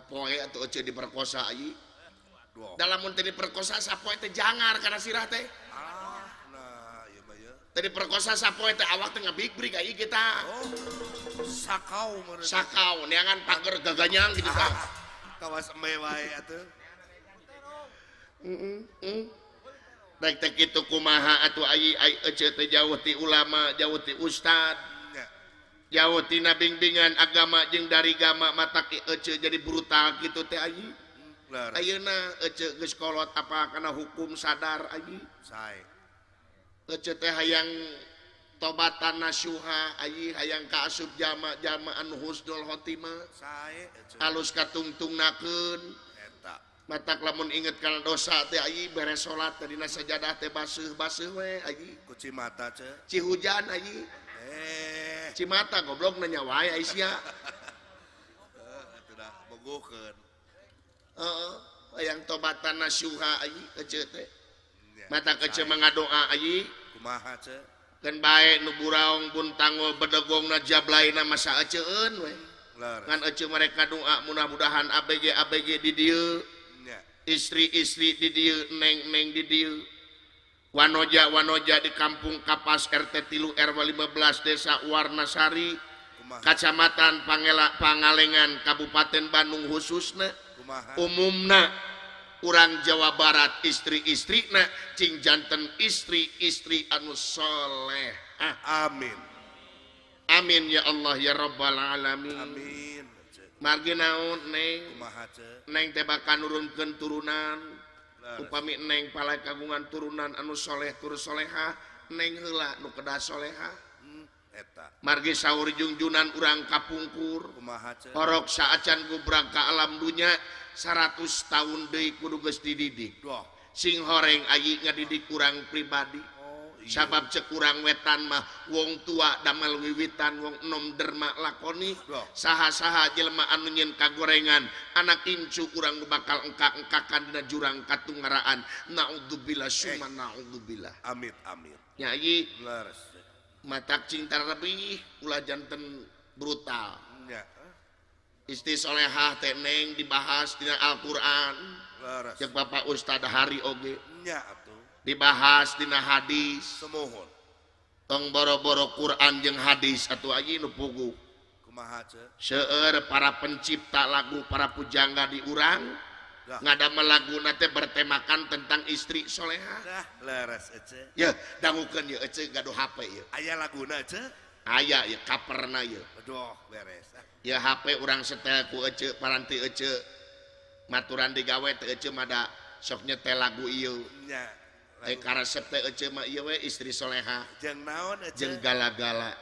sapoe atau ece diperkosa ayi dalam mun teu diperkosa sapoe teh jangar kana sirah teh nah ieu mah ya teu diperkosa sapoe teh awak teh ngabig-brig ayi kita sakau meureun sakau neangan pager gaganyang gitu tah kawas embe wae atuh rek teh kitu kumaha atuh ayi ece teh jauh ti ulama jauh ti ustad jauh tina bimbingan agama jeung dari agama matak ece jadi brutal gitu teh ayi ayeuna ece geus kolot apa kana hukum sadar ayi sae ece teh hayang tobatan nasuha ayi hayang kaasup jama anu husnul khotimah sae alus katungtungnakeun eta matak lamun inget kana dosa teh ayi beres salat teh dina sajadah teh baseuh we ayi kuci mata ce cihujan ayi cimata goblok nanya wae Aisyah itu dah bogokeun yang tobatan nasuha ayi ece teh mata kece mangadoa ayi kumaha ce kan bae nu buraong buntangol bedegongna jablaina masa eceun we ngan ece mereka doa mudah-mudahan ABG di dieu istri-istri di dieu neng di dieu wanoja di kampung Kapas RT 3 RW 15 Desa Warnasari Kecamatan Pangalengan Kabupaten Bandung khususna umumna urang Jawa Barat istri-istrina cing janten istri-istri anu soleh amin amin ya Allah ya rabbal alamin amin margi naon neng kumaha ce neng teh bakal nurunkeun turunan upami neng palai kagungan turunan anu soleh tur soleha neng heula nu kedah soleha eta margi saur junjunan urang kapungkur kumaha ce horok saacan gubrak ka alam dunya 100 tahun deui kudu geus dididik sing horeng ayi ngadidik urang pribadi sabab cek urang wetan mah wong tua damel wiwitan wong enom derma lakoni saha-saha jelema anu nyeun kagorengan anak incu urang nu bakal engkak-engkakan dina jurang katungaraan naudzubillah summa naudzubillah amit amit nyai leres matak cinta lebih ulah janten brutal nya isti solehah teh neng dibahas dina Al-Qur'an leres cek Bapak Ustad Hari oge nya atuh dibahas dina hadis semohon tong boro-boro Quran jeung hadis atuh aji nu pugu kumaha ce seueur para pencipta lagu para pujangga di urang ngadamel laguna teh bertemakan tentang istri soleha dah leres ece ya dangukeun ye ece gaduh HP ye aya laguna ce aya ye kaperna ye aduh beres ya HP urang setel ku ece paranti ece maturan digawe teh ece mada sok nyetel lagu ieu nya karesep teh ece mah ieu we istri soleha jeung naon ece jeung gala-gala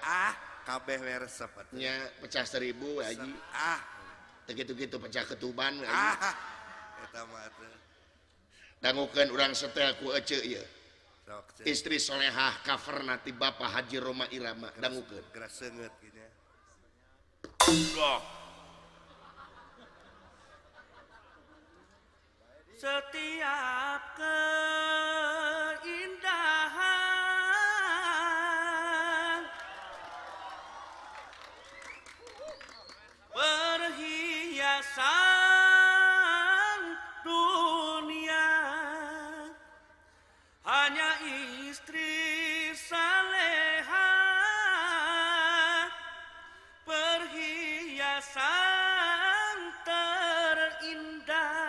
kabeh resep atuh nya pecah 1000 we aji teh kitu-kitu pecah ketuban we aji eta mah atuh dangukeun urang setel ku ece ieu sok ce istri solehah kafarna ti Bapak Haji Roma Irama dangukeun geus seungeut kitu setiap keindahan perhiasan dunia hanya istri saleha perhiasan terindah.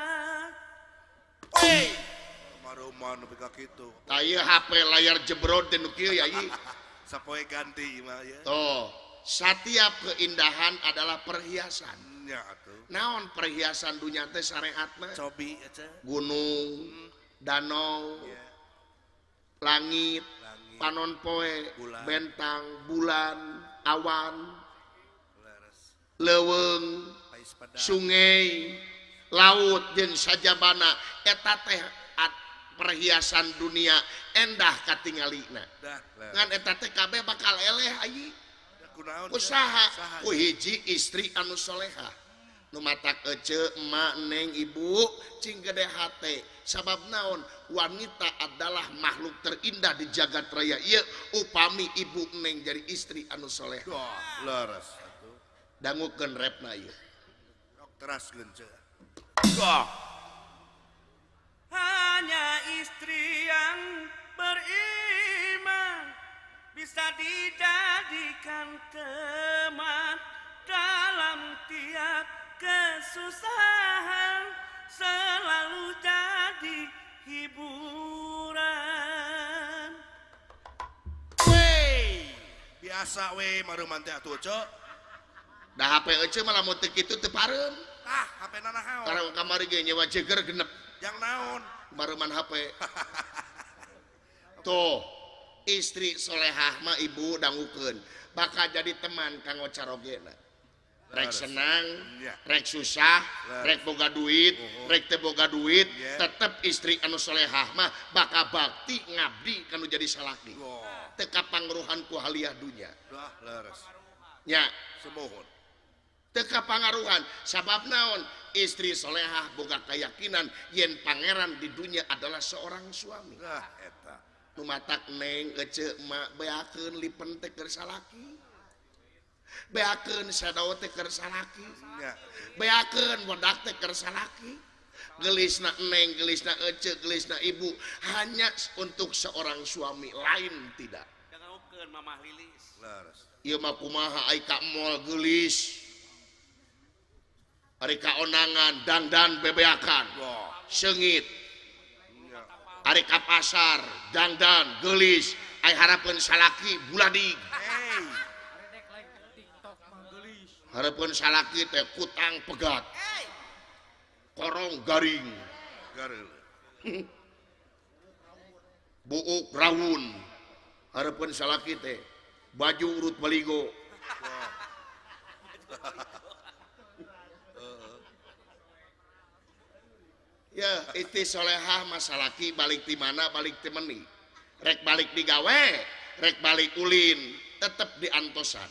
Maruman nepi ka kitu. tah ieu HP layar jebrod teh nu kieu ya ieu Sapoe ganti mah ya. toh setiap keindahan adalah perhiasan Nya atuh. naon perhiasan dunia teh syariatna Cobi aja. gunung danau langit panon poe Bulan. bentang bulan awan Leres. leuweung Pais padang. sungai laut jeung sajabana eta teh perhiasan dunia endah katingalina Dah. leres. ngan eta teh kabeh bakal eleh ayi Da kunaon? usaha Saha. ku hiji istri anu soleha nu matak ece emak neng ibu cing gede hate sabab naon wanita adalah makhluk terindah di jagat raya ieu upami ibu neng jadi istri anu soleha Dah. Leres atuh. dangukeun repna ieu Rok teraskeun ce. Wah, hanya istri yang beriman bisa dijadikan teman dalam tiap kesusahan, selalu jadi hiburan. wey, biasa we maruman teh atuh cok. Dah HP ece malah mau kitu teu pareum. Ah, HP nanahaon. Karena kamari ge nyewa ceger genep Yang naon? baruman HP. Tuh, istri solehah mah ibu dangukeun bakal jadi teman kanggo carogena. Rek senang, Ya. rek susah, Laras. rek boga duit, rek teu boga duit, Ya. tetep istri anu solehah mah bakal bakti ngabdi kanu jadi salaki. Wah, Teu kapangruhan ku haliah dunya. dah leres. Nya, Semohon. teu kapangaruhan sabab naon? Istri solehah boga keyakinan yen pangeran di dunia adalah seorang suami. Dah eta. Nu matak neng ece mak beakeun lipen teh keur salaki. Beakeun sadawa teh keur salaki. Ya. Beakeun wedak teh keur salaki. Gelisna neng, gelisna ece, gelisna ibu hanya untuk seorang suami, lain tidak. Jangan ukeun Mamah Lilis. Leres. Ieu mah kumaha ai ka mall gelis. Ari ka onangan dangdan bebeakan. Wah. Seungit. Ya. Ari ka pasar dangdan gelis. Ai harapeun salaki buladig. Hey. Harapeun salaki teh kutang pegat. Korong garing. Garel. Buuk rawun. Harapeun salaki teh baju urut baligo. Ya, istri solehah masalaki balik di mana balik di meni. Rek balik digawe, rek balik ulin, tetep diantosan.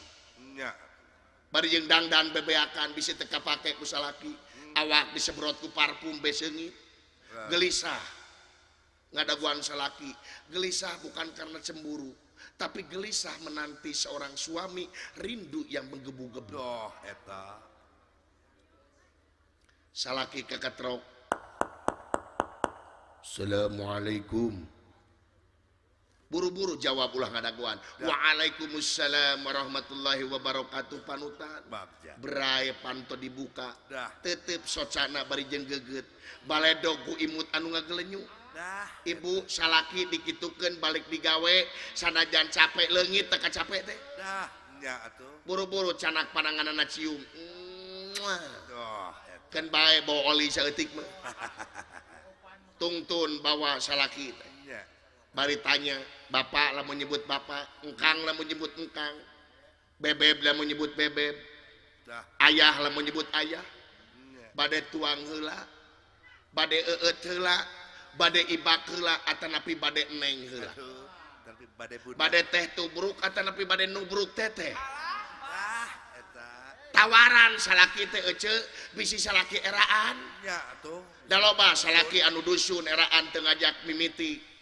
Ya. Bari jeung dangdan bebeakan bisa teka pake ku salaki. Awak disebrot ku parfum beseungit. Gelisah. Ngadaguan salaki. Gelisah bukan karena cemburu, tapi gelisah menanti seorang suami rindu yang menggebu-gebu. Doh eta. Salaki kekatrok. Assalamualaikum. Buru-buru jawab ulah ngadaguan. Waalaikumsalam warahmatullahi wabarakatuh panutan. Bagja. Berai panto dibuka. Dah. Tetep socana bari jeung geugeut. Baledog ku imut anu ngagelenyu. Dah. Ibu salaki dikitukeun balik digawe sanajan capek leungit teu capek teh. Dah. Ya atuh. Buru-buru canak pananganana cium. Doh eta. Kan bae bawa oli saeutik mah. Tungtun bawa salaki teh. Ya. Bari tanya, bapak lah menyebut bapak, engkang lah menyebut engkang, bebeb lah menyebut bebeb, Dah. ayah lah menyebut ayah, Ya. bade tuang heula, bade eut heula, bade ibak heula, atanapi bade neng heula, Aduh. Tapi badai budak. bade teh tubruk, atanapi bade nubruk teteh. Dah eta. Tawaran salaki teh ece, bisi salaki eraan, Ya atuh. daloba salaki anu dusun eraan teu ngajak mimiti.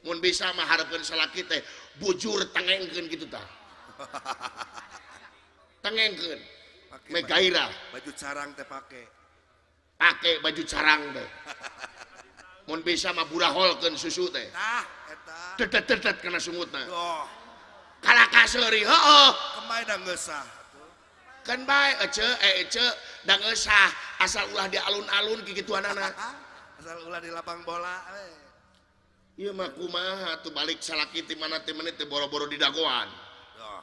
Mun bisa mah hareupeun salaki teh bujur tengengkeun kitu tah. Tengengkeun. Pake Me gairah, baju carang teh pake. pake baju carang teh. Mun bisa mah buraholkeun susu teh. Dah eta. Tetet-tetet kana sungutna. Doh. Kalaka seuri, heueuh. Kemai dah ngeusah. Kan bae ece da ngeusah asal ulah di alun-alun kikituanana. Asal ulah di lapang bola. Ieu mah kumaha tuh balik salaki ti mana ti menit teh boro-boro di dagoan. Doh.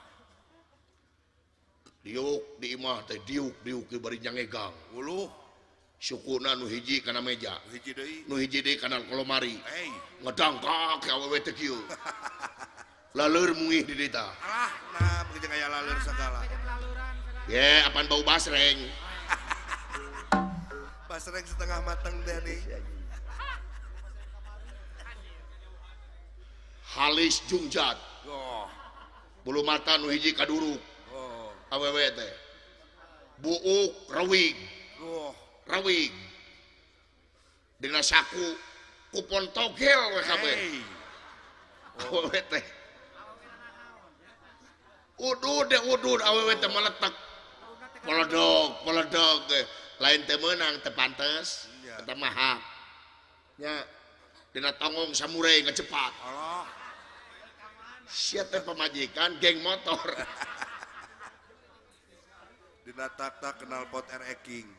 Diuk di imah teh diuk ke bari nyangegang. Uluh. Sukuna nu hiji kana meja, Hiji deui. nu hiji deui kana kolomari. Hey. Ngedangkak ke awewe teh kieu. Laleur muih di dieu tah. Alah, nah begitu kayak laleur segala. Ye, apaan bau basreng. Basreng setengah mateng deh nih. Halis jungjat. Oh. Bulu mata nu hiji kaduruk. Oh. Awewe teh. Buuk rawig, Oh. rawig. Dengan saku kupon togel we kabeh. Hey. Awewe teh. Udud awewe teh meletak. Peledog lain teu meunang teu pantes Iya. eta mah nya dina tongong samurai ngecepat Allah. sia teh pamajikan geng motor Dina tak kenal pot RE King.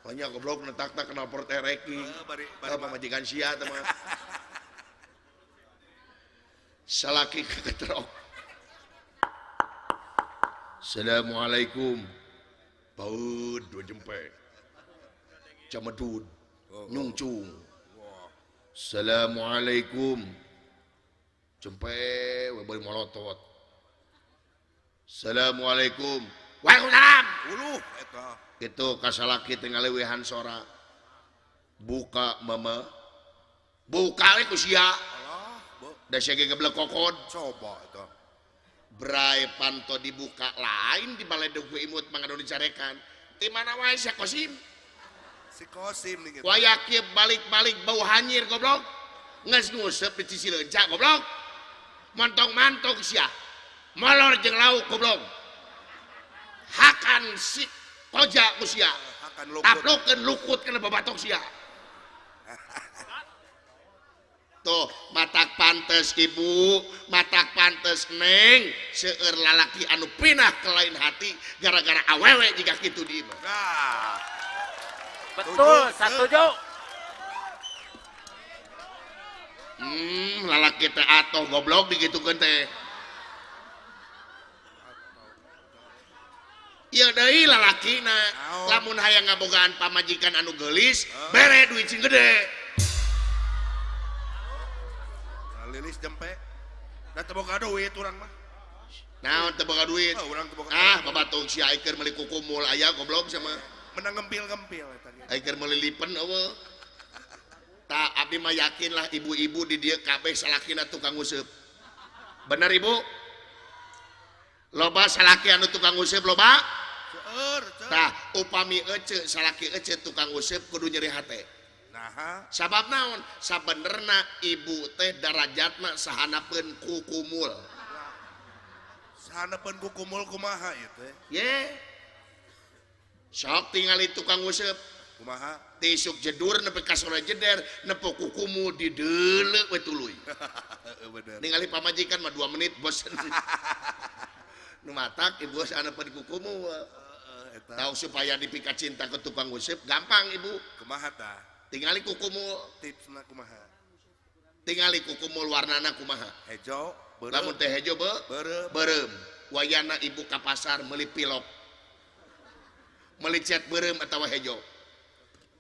banyak goblok netak-tak kenal port ranking Bari pamajikan sia teh mah salaki kegetrok Assalamualaikum paud dua jempe camedud nyungcung Assalamualaikum jempe bari molotot Assalamualaikum Waalaikumsalam uluh eta. itu kasalaki tinggal lewehan sora buka mama buka we ku sia Allah, da sia ge geblek kokod coba eta. brai panto dibuka lain di baledog ku imut mangado dicarekan ti mana wae sia kosim Si Kosim nih gitu. wayak ieu balik-balik bau hanyir goblok nges nguseup di cisi leunca goblok mantong-mantong sia molor jeung lauk goblok hakan si koja ku sia Akan lukut. taplokeun lukut kana babatok sia tuh matak pantes ibu matak pantes neng seueur lalaki anu pinah ke lain hati gara-gara awewe jika kitu di imah Nah, Betul, setuju. lalaki teh atoh goblok digitukeun teh ieu deui lalakina Naon? lamun hayang ngabogaan pamajikan anu geulis bere duit cing gede nah, Lilis jempe. Da teu boga duit urang mah. naon teu boga duit Urang teu boga. babatung si Aiker meuli kukumul aya goblok sama Menang ngempil-ngempil eta ge. Aiker meuli lipen eueuh tak abdi mah yakin lah ibu-ibu di dieu kabeh salakina tukang nguseup bener ibu loba salaki anu tukang nguseup loba Seueur, tah upami ece salaki ece tukang nguseup kudu nyeri hate Nah, sabab naon sabenerna ibu teh darajatna sahanapeun kukumul sahanapeun ku kumul kumaha ieu teh? ye sok tingali tukang nguseup Kumaha? tisuk jedur nepi ka sore jeder nepo kukumul di deuleu we tuluy Bener. ningali pamajikan mah 2 menit bosen nu matak ibu sahanapeun kukumul Eta tahu supaya dipikat cinta ke tukang nguseup gampang ibu kumaha tah? tingali kukumul Tipsna kumaha? tingali kukumul warnana kumaha Hejo, lamun teh hejo Beureum. beureum wayana ibu ka pasar meuli pilok meuli cet beureum atawa hejo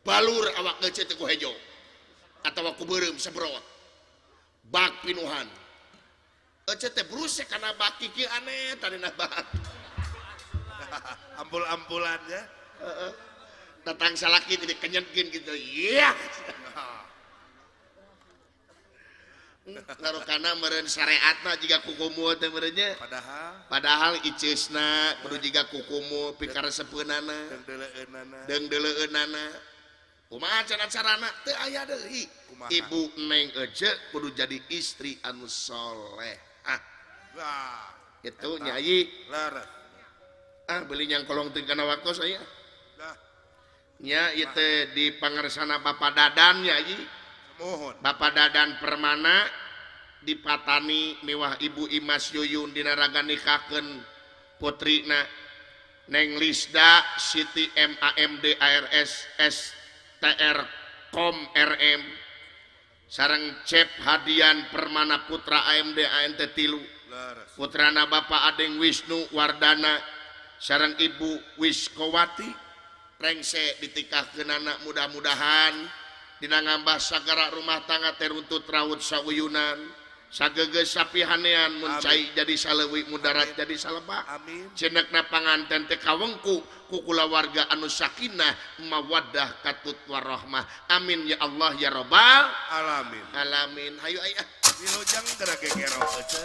balur awak ngecet ku hejo atawa ku beureum sebrot bak pinuhan ecet teh brusek kana bak kieu aneh tarina bak Ampul-ampulan ya. datang salaki jadi kenyetkeun gitu iya ngarokana meureun syariatna jiga kukumul teh meureunnya padahal iceusna kudu jiga kukumul pikaresepeunana Dengdeuleunana. deung deuleueunana kumaha cara-carana teu aya deui Kumaha? ibu neng ece kudu jadi istri anu soleh Wah, itu Eta. nyai leres. beli nyang kolong teu kana waktu saya Dah, nya ieu teh di pangarsana Bapak Dadan nyai mohon. Bapak Dadan Permana dipatani mewah Ibu Imas Yuyun dina raga nikahkeun putrina Neng Lisda Siti MAMD ARS STR Kom RM sareng Cep Hadian Permana Putra AMD ANT tilu Leres. putrana Bapak Adeng Wisnu Wardana sareng Ibu Wiskowati rengse ditikahkeun anak mudah-mudahan dina ngambah sagara rumah tangga teruntut raut sawuyunan sageges sapihanean mun cai jadi saleuwi mudarat jadi salebak Amin. cenekna panganten teh kawengku ku kulawarga anu sakinah mawaddah katut warahmah amin ya Allah ya rabbal Alamin. alamin hayu aya Wilujeng geura gegero ece.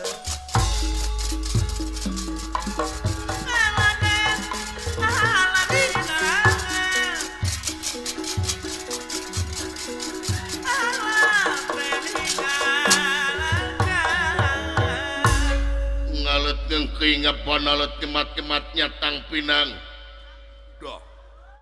ngalet ngengkei ngapanalet kemat-kematnya tang pinang